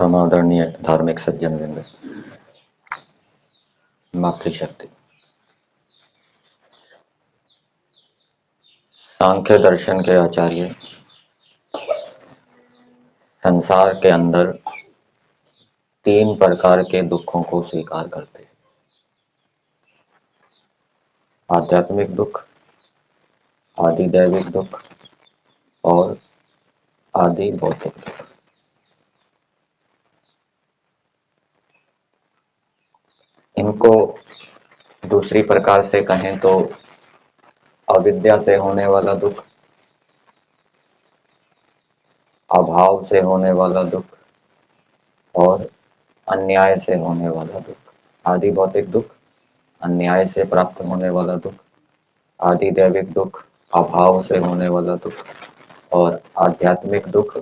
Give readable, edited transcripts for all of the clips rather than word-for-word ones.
समादरणीय धार्मिक सज्जन वृंद, मातृशक्ति सांख्य दर्शन के आचार्य संसार के अंदर 3 प्रकार के दुखों को स्वीकार करते हैं। आध्यात्मिक दुख, आदिदैविक दुख और आदि भौतिक दुख। इनको दूसरी प्रकार से कहें तो अविद्या से होने वाला दुख, अभाव से होने वाला दुख और अन्याय से होने वाला दुख। आदि भौतिक दुख, अन्याय से प्राप्त होने वाला दुख, आदि दैविक दुख, अभाव से होने वाला दुख और आध्यात्मिक दुख,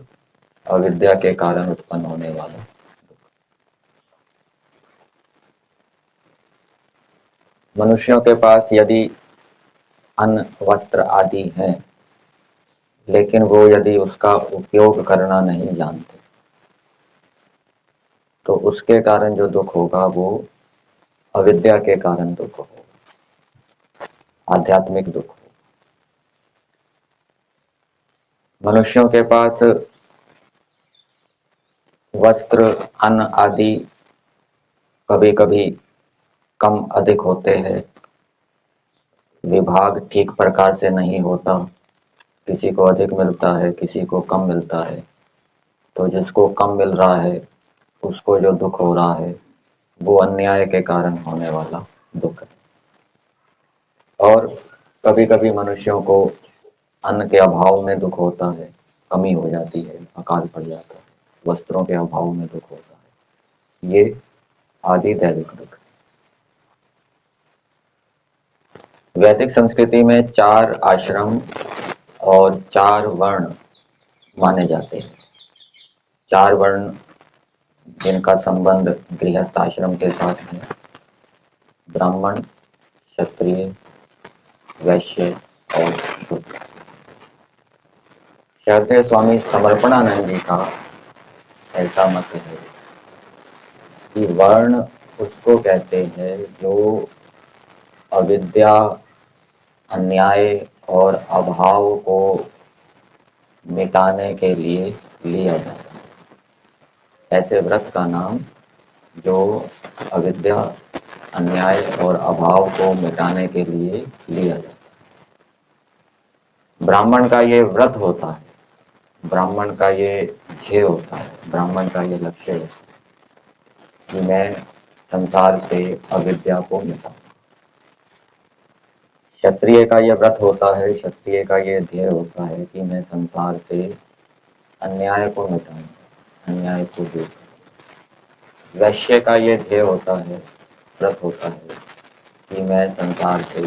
अविद्या के कारण उत्पन्न होने वाला। मनुष्यों के पास यदि अन्न, वस्त्र आदि हैं, लेकिन वो यदि उसका उपयोग करना नहीं जानते तो उसके कारण जो दुख होगा वो अविद्या के कारण दुख होगा, आध्यात्मिक दुख होगा। मनुष्यों के पास वस्त्र, अन्न आदि कभी कभी कम अधिक होते हैं, विभाग ठीक प्रकार से नहीं होता, किसी को अधिक मिलता है, किसी को कम मिलता है। तो जिसको कम मिल रहा है उसको जो दुख हो रहा है वो अन्याय के कारण होने वाला दुख है। और कभी कभी मनुष्यों को अन्न के अभाव में दुख होता है, कमी हो जाती है, अकाल पड़ जाता है, वस्त्रों के अभाव में दुख होता है। ये आदि दैविक दुख है। वैदिक संस्कृति में 4 आश्रम और 4 वर्ण माने जाते हैं। 4 वर्ण जिनका संबंध गृहस्थ आश्रम के साथ है: ब्राह्मण, क्षत्रिय, वैश्य और शूद्र। श्रद्धेय स्वामी समर्पणानंद जी का ऐसा मत है कि वर्ण उसको कहते हैं जो अविद्या, अन्याय और अभाव को मिटाने के लिए लिया जाता है। ऐसे व्रत का नाम जो अविद्या, अन्याय और अभाव को मिटाने के लिए लिया जाता है। ब्राह्मण का ये व्रत होता है, ब्राह्मण का ये ध्येय होता है, ब्राह्मण का ये लक्ष्य होता है कि मैं संसार से अविद्या को मिटाऊं। क्षत्रिय का ये व्रत होता है, क्षत्रिय का ये ध्येय होता है कि मैं संसार से अन्याय को मिटाऊं, अन्याय को दूर करूं। वैश्य का ये ध्येय होता है, व्रत होता है कि मैं संसार से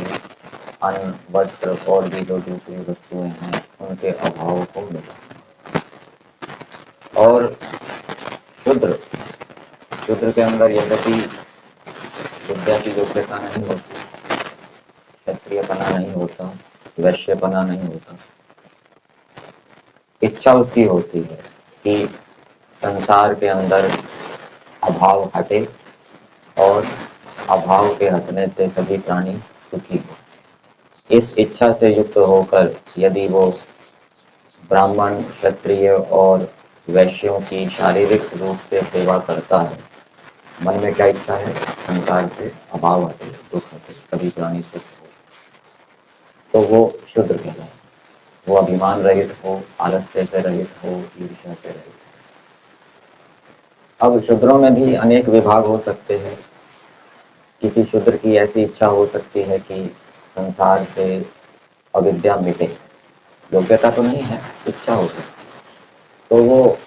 अन्न, वस्त्र और भी जो दूसरी वस्तुएं हैं उनके अभाव को मिटाऊं। और शूद्र, शूद्र के अंदर यद्यपि विद्या की योग्यता नहीं होती, क्षत्रियपना नहीं होता, वैश्यपना नहीं होता, इच्छा उसकी होती है कि संसार के अंदर अभाव हटे और अभाव के हटने से सभी प्राणी सुखी हो। इस इच्छा से युक्त होकर यदि वो ब्राह्मण, क्षत्रिय और वैश्यों की शारीरिक रूप से सेवा करता है, मन में क्या इच्छा है? संसार से अभाव हटे, दुख हटे, सभी प्राणी सुख हो, तो वो शूद्र कहलाए। वो अभिमान रहित हो, आलस्य से रहित हो, ईर्ष्या से रहित हो। अब शूद्रों में भी अनेक विभाग हो सकते हैं। किसी शूद्र की ऐसी इच्छा हो सकती है कि संसार से अविद्या मिटे, योग्यता तो नहीं है, इच्छा हो सकती है, तो वो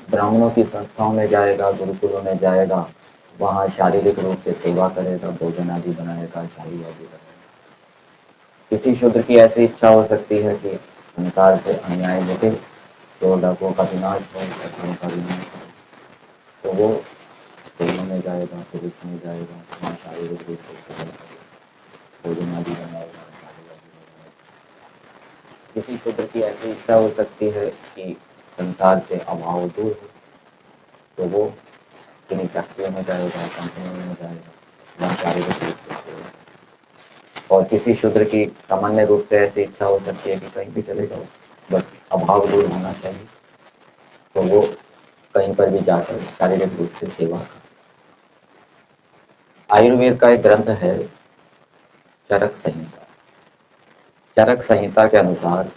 ब्राह्मणों की संस्थाओं में जाएगा, गुरुकुलों में जाएगा, वहाँ शारीरिक रूप से सेवा करेगा, भोजन आदि बनाएगा, शाही आदि बनाएगा। किसी शूद्र की ऐसी इच्छा हो सकती है कि संसार से अन्याय मिटे, चोर डाकुओं का विनाश हो, शत्रुओं का विनाश हो, तो वो स्कूलों में जाएगा, पुलिस में जाएगा, वहाँ शारीरिक रूप से सेवा करेगा, भोजन आदि बनाएगा, शाही आदि बनाएगा। किसी शूद्र की ऐसी इच्छा हो सकती है कि संसार से अभाव दूर हो, तो वो किन्हीं फैक्ट्रियों में जाएगा, कंपनियों में जाएगा, वहाँ शारीरिक रूप से सेवा। और किसी शूद्र की सामान्य रूप से ऐसी इच्छा हो सकती है कि कहीं भी चले जाओ, बस अभाव दूर होना चाहिए, तो वो कहीं पर भी जाकर शारीरिक रूप से सेवा कर। आयुर्वेद का एक ग्रंथ है चरक संहिता। चरक संहिता के अनुसार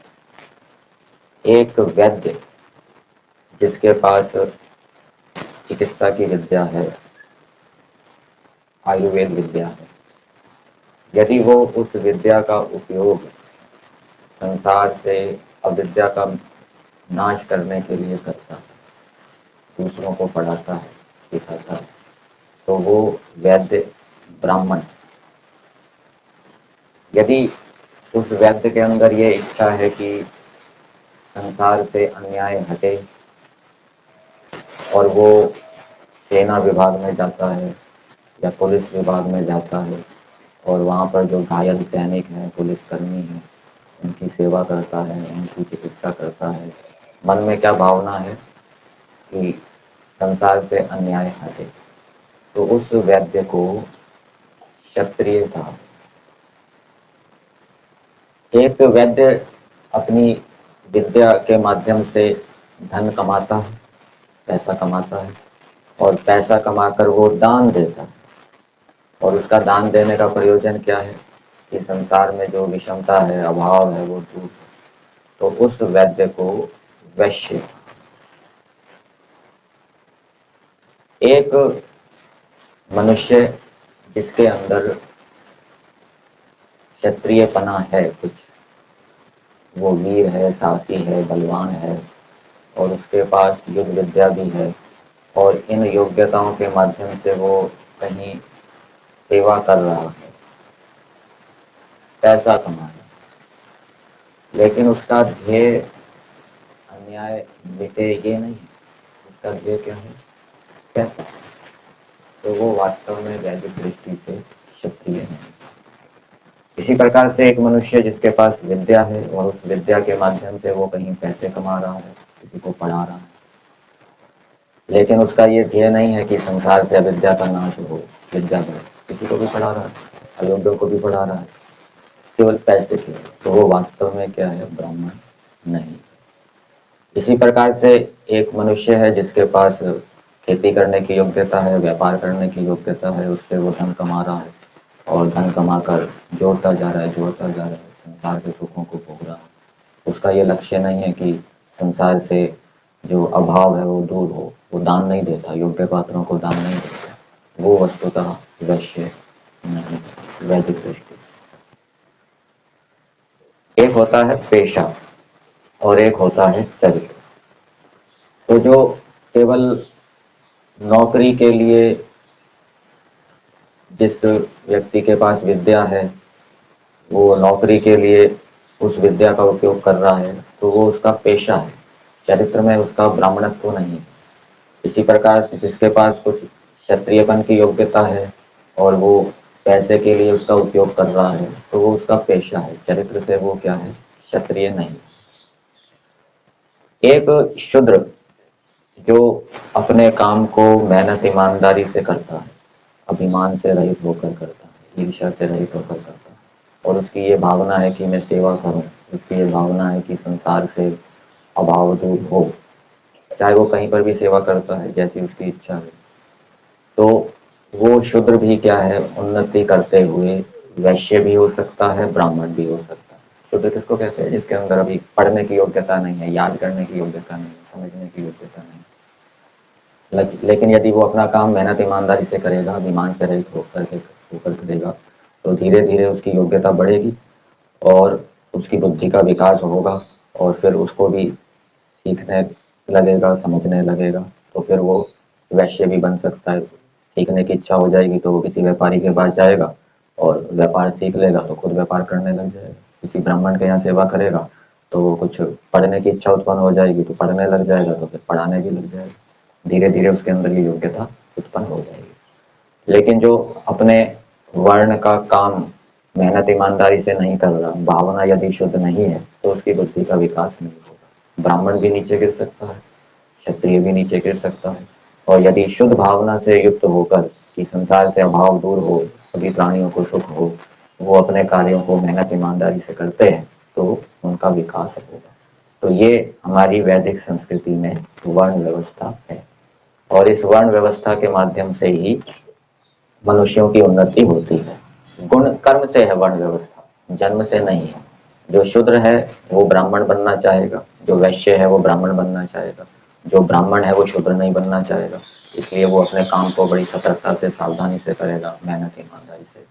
एक वैद्य जिसके पास चिकित्सा की विद्या है, आयुर्वेद विद्या है, यदि वो उस विद्या का उपयोग संसार से अविद्या का नाश करने के लिए करता है, दूसरों को पढ़ाता है, सिखाता है, तो वो वैद्य ब्राह्मण। यदि उस वैद्य के अंदर ये इच्छा है कि संसार से अन्याय हटे और वो सेना विभाग में जाता है या पुलिस विभाग में जाता है और वहाँ पर जो घायल सैनिक हैं, पुलिसकर्मी हैं, उनकी सेवा करता है, उनकी चिकित्सा करता है, मन में क्या भावना है कि संसार से अन्याय हटे, तो उस वैद्य को क्षत्रिय कहा। एक वैद्य अपनी विद्या के माध्यम से धन कमाता है, पैसा कमाता है, और पैसा कमाकर वो दान देता है, और उसका दान देने का प्रयोजन क्या है कि संसार में जो विषमता है, अभाव है, वो दूर हो। तो उस वैद्य को वैश्य। एक मनुष्य जिसके अंदर क्षत्रियपना है कुछ, वो वीर है, साहसी है, बलवान है, और उसके पास युद्ध विद्या भी है, और इन योग्यताओं के माध्यम से वो कहीं सेवा कर रहा है, पैसा कमा रहा है, लेकिन उसका ध्येय अन्याय मिटे ये नहीं, उसका ध्येय क्या है, पैसा। तो वो वास्तव में वैदिक दृष्टि से क्षत्रिय नहीं। इसी प्रकार से एक मनुष्य जिसके पास विद्या है और उस विद्या के माध्यम से वो कहीं पैसे कमा रहा है, किसी को पढ़ा रहा है, लेकिन उसका ये ध्येय नहीं है कि संसार से अविद्या का नाश हो, विद्या बढ़े, किसी को भी पढ़ा रहा है, अयोग्यों को भी पढ़ा रहा है, केवल पैसे के लिए, तो वो वास्तव में क्या है, ब्राह्मण नहीं। इसी प्रकार से एक मनुष्य है जिसके पास खेती करने की योग्यता है, व्यापार करने की योग्यता है, उससे वो धन कमा रहा है, और धन कमाकर जोड़ता जा रहा है, जोड़ता जा रहा है, संसार के सुखों को भोग रहा है। उसका ये लक्ष्य नहीं है कि संसार से जो अभाव है वो दूर हो, वो दान नहीं देता, योग्य पात्रों को दान नहीं देता, वो वस्तुतः वैश्य नहीं, वैदिक दृष्टि। एक होता है पेशा और एक होता है चरित्र। तो जो केवल नौकरी के लिए जिस व्यक्ति के पास विद्या है, वो नौकरी के लिए उस विद्या का उपयोग कर रहा है, तो वो उसका पेशा है, चरित्र में उसका ब्राह्मणत्व नहीं। इसी प्रकार से जिसके पास कुछ क्षत्रियपन की योग्यता है और वो पैसे के लिए उसका उपयोग कर रहा है, तो वो उसका पेशा है, चरित्र से वो क्या है, क्षत्रिय नहीं। एक शूद्र जो अपने काम को मेहनत ईमानदारी से करता है, अभिमान से रहित होकर करता है, ईर्ष्या से रहित होकर करता है, और उसकी ये भावना है कि मैं सेवा करूं, उसकी ये भावना है कि संसार से अभाव दूर हो, चाहे वो कहीं पर भी सेवा करता है जैसी उसकी इच्छा है, तो वो शूद्र भी क्या है, उन्नति करते हुए वैश्य भी हो सकता है, ब्राह्मण भी हो सकता है। शूद्र किसको कहते हैं, जिसके अंदर अभी पढ़ने की योग्यता नहीं है, याद करने की योग्यता नहीं है, समझने की योग्यता नहीं, लेकिन यदि वो अपना काम मेहनत ईमानदारी से करेगा, अभिमान से रहित होकर करेगा, तो धीरे धीरे उसकी योग्यता बढ़ेगी और उसकी बुद्धि का विकास होगा, और फिर उसको भी सीखने लगेगा, समझने लगेगा, तो फिर वो वैश्य भी बन सकता है। सीखने की इच्छा हो जाएगी तो वो किसी व्यापारी के पास जाएगा और व्यापार सीख लेगा तो खुद व्यापार करने लग जाएगा। किसी ब्राह्मण के यहाँ सेवा करेगा तो वो कुछ पढ़ने की इच्छा उत्पन्न हो जाएगी तो पढ़ने लग जाएगा, तो फिर पढ़ाने भी लग जाएगा, धीरे धीरे उसके अंदर ये योग्यता उत्पन्न हो जाएगी। लेकिन जो अपने वर्ण का काम मेहनत ईमानदारी से नहीं कर रहा, भावना यदि शुद्ध नहीं है, तो उसकी बुद्धि का विकास नहीं होगा। ब्राह्मण भी नीचे गिर सकता है, क्षत्रिय भी नीचे गिर सकता है, और यदि शुद्ध भावना से युक्त होकर कि संसार से अभाव दूर हो, सभी प्राणियों को सुख हो, वो अपने कार्यों को मेहनत ईमानदारी से करते हैं तो उनका विकास होगा। तो ये हमारी वैदिक संस्कृति में वर्ण व्यवस्था है और इस वर्ण व्यवस्था के माध्यम से ही मनुष्यों की उन्नति होती है। गुण कर्म से है वर्ण व्यवस्था, जन्म से नहीं है। जो शूद्र है वो ब्राह्मण बनना चाहेगा, जो वैश्य है वो ब्राह्मण बनना चाहेगा, जो ब्राह्मण है वो शूद्र नहीं बनना चाहेगा। इसलिए वो अपने काम को बड़ी सतर्कता से सावधानी से करेगा, मेहनत ईमानदारी से।